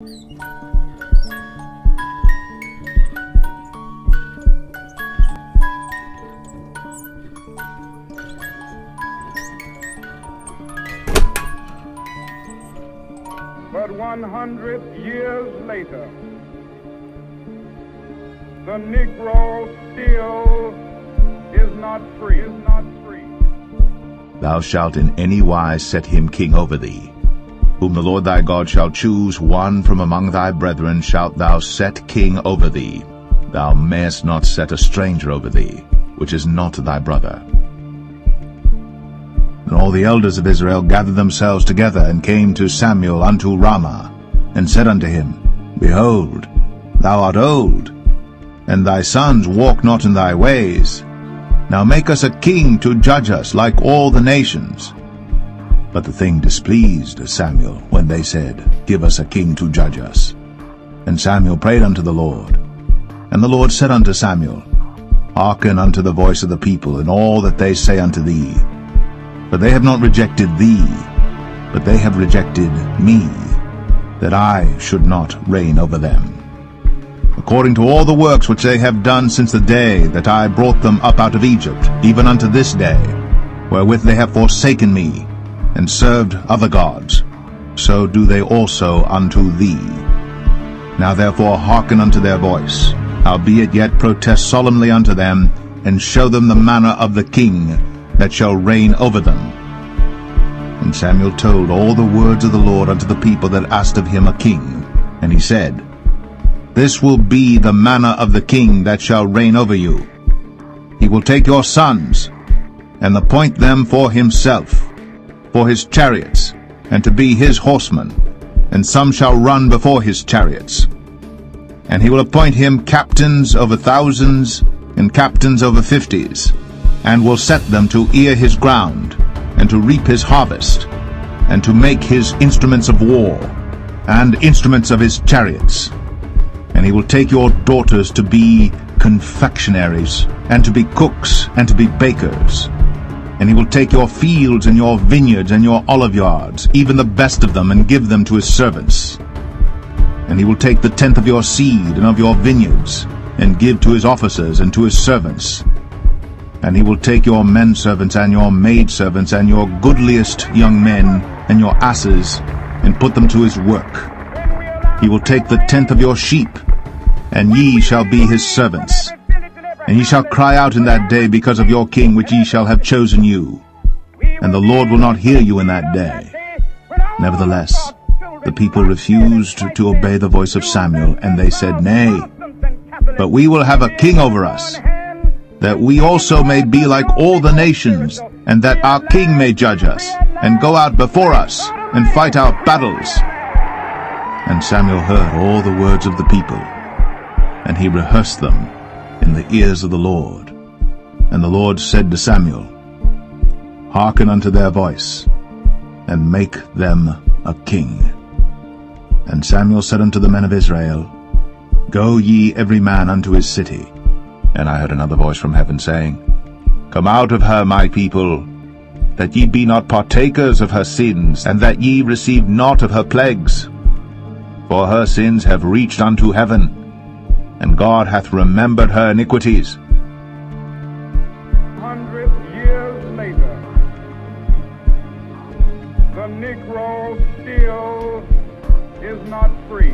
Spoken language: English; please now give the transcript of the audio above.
But 100 years later, the Negro still is not free. Thou shalt in any wise set him king over thee. Whom the Lord thy God shall choose, one from among thy brethren shalt thou set king over thee. Thou mayest not set a stranger over thee, which is not thy brother. And all the elders of Israel gathered themselves together, and came to Samuel unto Ramah, and said unto him, Behold, thou art old, and thy sons walk not in thy ways. Now make us a king to judge us like all the nations. But the thing displeased Samuel when they said, Give us a king to judge us. And Samuel prayed unto the Lord. And the Lord said unto Samuel, Hearken unto the voice of the people in all that they say unto thee. For they have not rejected thee, but they have rejected me, that I should not reign over them. According to all the works which they have done since the day that I brought them up out of Egypt, even unto this day, wherewith they have forsaken me, and served other gods, so do they also unto thee. Now therefore hearken unto their voice, howbeit yet protest solemnly unto them, and show them the manner of the king that shall reign over them. And Samuel told all the words of the Lord unto the people that asked of him a king. And he said, This will be the manner of the king that shall reign over you. He will take your sons, and appoint them for himself, for his chariots, and to be his horsemen, and some shall run before his chariots. And he will appoint him captains over thousands, and captains over fifties, and will set them to ear his ground, and to reap his harvest, and to make his instruments of war, and instruments of his chariots. And he will take your daughters to be confectionaries, and to be cooks, and to be bakers. And he will take your fields, and your vineyards, and your oliveyards, even the best of them, and give them to his servants. And he will take the tenth of your seed, and of your vineyards, and give to his officers, and to his servants. And he will take your menservants, and your maidservants, and your goodliest young men, and your asses, and put them to his work. He will take the tenth of your sheep, and ye shall be his servants. And ye shall cry out in that day because of your king which ye shall have chosen you. And the Lord will not hear you in that day. Nevertheless, the people refused to obey the voice of Samuel, and they said, Nay, but we will have a king over us, that we also may be like all the nations, and that our king may judge us, and go out before us, and fight our battles. And Samuel heard all the words of the people, and he rehearsed them in the ears of the Lord. And the Lord said to Samuel, Hearken unto their voice, and make them a king. And Samuel said unto the men of Israel, Go ye every man unto his city. And I heard another voice from heaven saying, Come out of her, my people, that ye be not partakers of her sins, and that ye receive not of her plagues. For her sins have reached unto heaven, and God hath remembered her iniquities. 100 years later, the Negro still is not free.